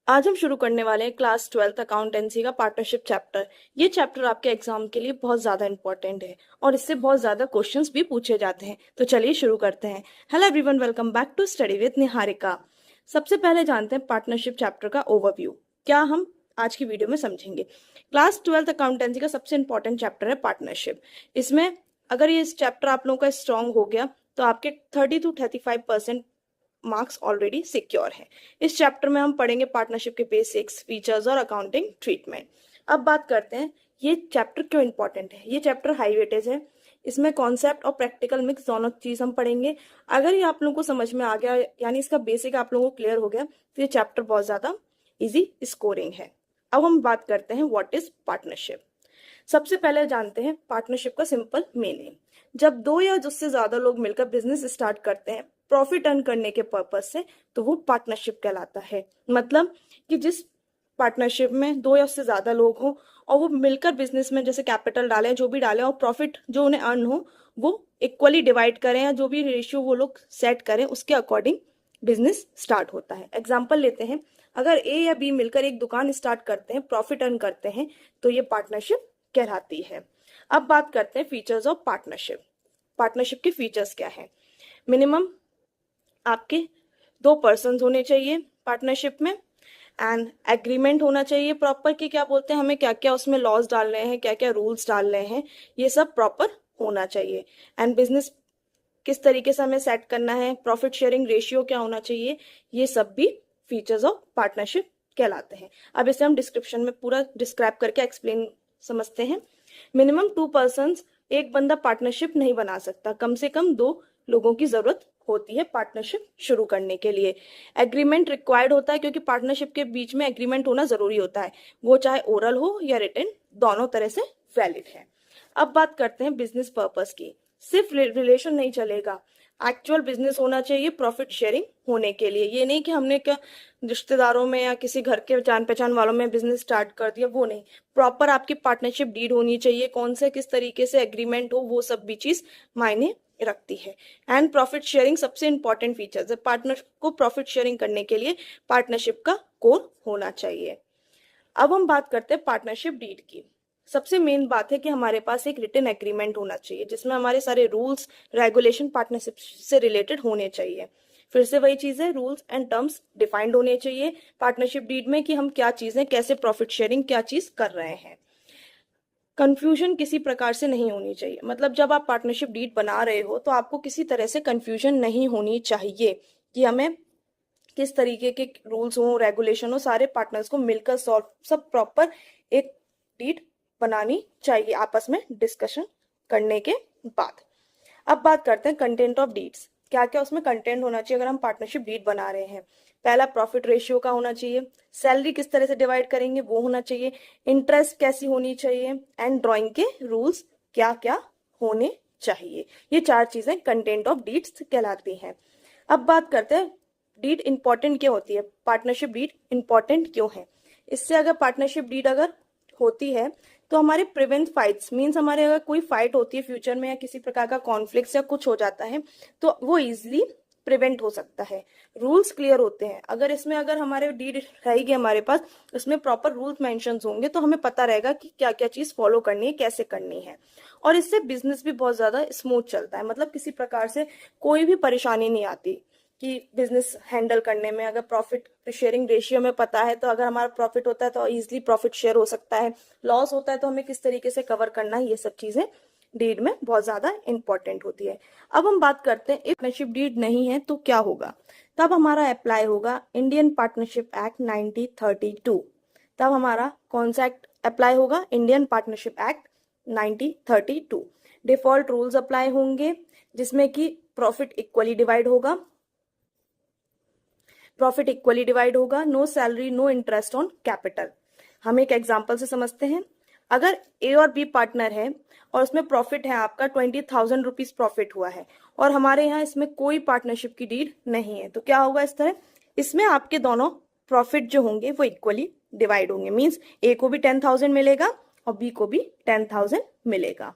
आज हम शुरू करने वाले हैं क्लास 12th अकाउंटेंसी का पार्टनरशिप चैप्टर। ये चैप्टर आपके एग्जाम के लिए बहुत ज़्यादा इंपॉर्टेंट है और इससे बहुत ज़्यादा क्वेश्चंस भी पूछे जाते हैं। तो चलिए शुरू करते हैं। Hello everyone, welcome back to study with Niharika. सबसे पहले जानते हैं पार्टनरशिप चैप्टर का ओवरव्यू। क्या हम आज की वीडियो में समझेंगे। क्लास 12th अकाउंटेंसी का सबसे इंपॉर्टेंट चैप्टर है पार्टनरशिप। इसमें अगर ये चैप्टर आप लोगों का स्ट्रांग हो गया तो आपके 30 to 35% मार्क्स ऑलरेडी सिक्योर है। इस चैप्टर में हम पढ़ेंगे पार्टनरशिप के बेसिक्स, फीचर्स और अकाउंटिंग ट्रीटमेंट। अब बात करते हैं ये चैप्टर क्यों इंपॉर्टेंट है। ये चैप्टर हाई वेटेज है। इसमें कॉन्सेप्ट और प्रैक्टिकल मिक्स दोनों चीज हम पढ़ेंगे। अगर ये आप लोगों को समझ में आ गया, यानी इसका बेसिक आप लोगों को क्लियर हो गया, तो ये चैप्टर बहुत ज्यादा इजी स्कोरिंग है। अब हम बात करते हैं व्हाट इज पार्टनरशिप। सबसे पहले जानते हैं पार्टनरशिप का सिंपल मीनिंग। जब दो या उससे ज्यादा लोग मिलकर बिजनेस स्टार्ट करते हैं प्रॉफिट अर्न करने के पर्पज से, तो वो पार्टनरशिप कहलाता है। मतलब कि जिस पार्टनरशिप में दो या उससे ज्यादा लोग हों और वो मिलकर बिजनेस में जैसे कैपिटल डालें, जो भी डालें, और प्रॉफिट जो उन्हें अर्न हो वो इक्वली डिवाइड करें, या जो भी रेशियो वो लोग सेट करें उसके अकॉर्डिंग बिजनेस स्टार्ट होता है। एग्जाम्पल लेते हैं, अगर ए या बी मिलकर एक दुकान स्टार्ट करते हैं, प्रॉफिट अर्न करते हैं, तो ये पार्टनरशिप कहलाती है। अब बात करते हैं फीचर्स ऑफ पार्टनरशिप। पार्टनरशिप के फीचर्स क्या है। मिनिमम आपके 2 पर्सन होने चाहिए पार्टनरशिप में, एंड एग्रीमेंट होना चाहिए प्रॉपर कि क्या बोलते हैं, हमें क्या क्या उसमें लॉज डाल रहे हैं, क्या क्या रूल्स डाल रहे हैं, ये सब प्रॉपर होना चाहिए। एंड बिजनेस किस तरीके से हमें सेट करना है, प्रॉफिट शेयरिंग रेशियो क्या होना चाहिए, ये सब भी फीचर्स ऑफ पार्टनरशिप कहलाते हैं। अब इसे हम डिस्क्रिप्शन में पूरा डिस्क्राइब करके एक्सप्लेन समझते हैं। मिनिमम 2 पर्सन, एक बंदा पार्टनरशिप नहीं बना सकता, कम से कम 2 लोगों की जरूरत होती है पार्टनरशिप शुरू करने के लिए। एग्रीमेंट रिक्वायर्ड होता है क्योंकि पार्टनरशिप के बीच में एग्रीमेंट होना जरूरी होता है, वो चाहे ओरल हो या रिटन, दोनों तरह से वैलिड है। अब बात करते हैं बिजनेस पर्पस की। सिर्फ रिलेशन नहीं चलेगा, एक्चुअल बिजनेस होना चाहिए प्रॉफिट शेयरिंग होने के लिए। ये नहीं कि हमने क्या रिश्तेदारों में या किसी घर के जान पहचान वालों में बिजनेस स्टार्ट कर दिया, वो नहीं। प्रॉपर आपकी पार्टनरशिप डीड होनी चाहिए, कौन से किस तरीके से एग्रीमेंट हो, वो सब भी चीज मायने रखती है। एंड प्रॉफिट शेयरिंग सबसे इंपॉर्टेंट फीचर्स है। पार्टनर को प्रॉफिट शेयरिंग करने के लिए पार्टनरशिप का कोर होना चाहिए। अब हम बात करते हैं पार्टनरशिप डीड की। सबसे मेन बात है कि हमारे पास एक रिटन एग्रीमेंट होना चाहिए जिसमें हमारे सारे रूल्स रेगुलेशन पार्टनरशिप से रिलेटेड होने चाहिए। फिर से वही चीज है, रूल्स एंड टर्म्स डिफाइंड होने चाहिए पार्टनरशिप डीड में कि हम क्या चीजें, कैसे प्रॉफिट शेयरिंग क्या चीज कर रहे हैं। कंफ्यूजन किसी प्रकार से नहीं होनी चाहिए। मतलब जब आप पार्टनरशिप डीड बना रहे हो तो आपको किसी तरह से कंफ्यूजन नहीं होनी चाहिए कि हमें किस तरीके के रूल्स हो, रेगुलेशन हो, सारे पार्टनर्स को मिलकर सॉल्व, सब प्रॉपर एक डीड बनानी चाहिए आपस में डिस्कशन करने के बाद। अब बात करते हैं कंटेंट ऑफ डीड्स। क्या क्या उसमें कंटेंट होना चाहिए अगर हम पार्टनरशिप डीड बना रहे हैं। पहला, प्रॉफिट रेशियो का होना चाहिए, सैलरी किस तरह से डिवाइड करेंगे वो होना चाहिए, इंटरेस्ट कैसी होनी चाहिए, एंड ड्रॉइंग के रूल्स क्या क्या होने चाहिए। ये 4 चीजें कंटेंट ऑफ डीड्स कहलाती हैं। अब बात करते हैं डीड इंपॉर्टेंट क्यों होती है, पार्टनरशिप डीड इंपॉर्टेंट क्यों है। इससे अगर पार्टनरशिप डीड अगर होती है तो हमारे प्रिवेंट फाइट्स, मीन्स हमारे अगर कोई फाइट होती है फ्यूचर में या किसी प्रकार का कॉन्फ्लिक्ट या कुछ हो जाता है तो वो इजिली प्रिवेंट हो सकता है। रूल्स क्लियर होते हैं। अगर इसमें अगर हमारे डीड रहेगी हमारे पास, उसमें प्रॉपर रूल्स मेंशन होंगे तो हमें पता रहेगा कि क्या क्या चीज फॉलो करनी है, कैसे करनी है। और इससे बिजनेस भी बहुत ज्यादा स्मूथ चलता है। मतलब किसी प्रकार से कोई भी परेशानी नहीं आती कि बिजनेस हैंडल करने में। अगर प्रॉफिट शेयरिंग रेशियो में पता है तो अगर हमारा प्रॉफिट होता है तो इजीली प्रॉफिट शेयर हो सकता है, लॉस होता है तो हमें किस तरीके से कवर करना है, ये सब चीजें डीड में बहुत ज्यादा इंपॉर्टेंट होती है। अब हम बात करते हैं पार्टनरशिप डीड नहीं है तो क्या होगा। तब हमारा अप्लाई होगा इंडियन पार्टनरशिप एक्ट 1932। तब हमारा कौन सा एक्ट अप्लाई होगा, Indian partnership act 1932। Default rules apply होंगे जिसमें कि प्रॉफिट इक्वली डिवाइड होगा, no salary, no interest on capital. हम एक एग्जांपल से समझते हैं। अगर ए और बी पार्टनर है और उसमें प्रॉफिट है आपका 20,000 रुपीज प्रॉफिट हुआ है और हमारे यहाँ इसमें कोई पार्टनरशिप की डीड नहीं है, तो क्या होगा इस तरह, इसमें आपके दोनों प्रॉफिट जो होंगे वो इक्वली डिवाइड होंगे। मीन्स ए को भी 10,000 मिलेगा और बी को भी 10,000 मिलेगा।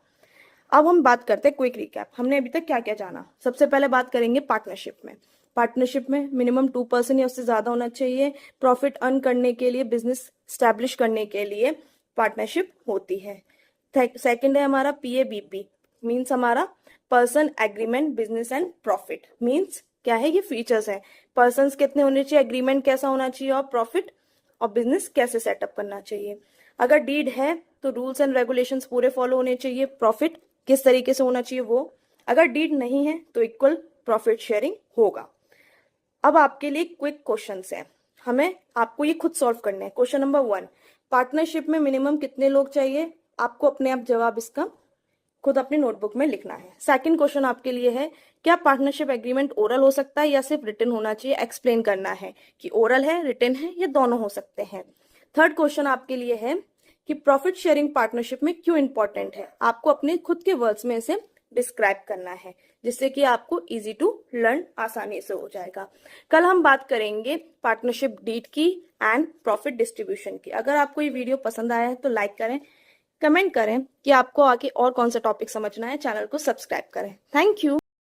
अब हम बात करते हैं क्विक रिकैप। हमने अभी तक क्या क्या जाना। सबसे पहले बात करेंगे पार्टनरशिप में। पार्टनरशिप में मिनिमम 2% या उससे ज्यादा होना चाहिए। प्रॉफिट अर्न करने के लिए, बिजनेस स्टैब्लिश करने के लिए पार्टनरशिप होती है। सेकंड है हमारा PABP, मीन्स हमारा person agreement business and profit. Means क्या है, ये फीचर्स है। पर्सन्स कितने होने चाहिए, एग्रीमेंट कैसा होना चाहिए, और प्रॉफिट और बिजनेस कैसे सेटअप करना चाहिए। अगर डीड है तो रूल्स एंड रेगुलेशंस पूरे फॉलो होने चाहिए। प्रॉफिट किस तरीके से होना चाहिए वो। अगर डीड नहीं है तो इक्वल प्रॉफिट शेयरिंग होगा। अब आपके लिए क्विक क्वेश्चंस हैं, हमें आपको ये खुद सॉल्व करने हैं। क्वेश्चन नंबर 1, पार्टनरशिप में मिनिमम कितने लोग चाहिए। आपको अपने आप जवाब इसका खुद अपनी नोटबुक में लिखना है। सेकंड क्वेश्चन आपके लिए है, क्या पार्टनरशिप एग्रीमेंट ओरल हो सकता है या सिर्फ रिटन होना चाहिए। एक्सप्लेन करना है कि ओरल है, रिटन है, या दोनों हो सकते हैं। थर्ड क्वेश्चन आपके लिए है कि प्रॉफिट शेयरिंग पार्टनरशिप में क्यों इंपॉर्टेंट है। आपको अपने खुद के वर्ड्स में इसे डिस्क्राइब करना है, जिससे कि आपको इजी टू लर्न आसानी से हो जाएगा। कल हम बात करेंगे पार्टनरशिप डीड की एंड प्रॉफिट डिस्ट्रीब्यूशन की। अगर आपको ये वीडियो पसंद आया है तो लाइक करें, कमेंट करें कि आपको आगे और कौन सा टॉपिक समझना है, चैनल को सब्सक्राइब करें। Thank you.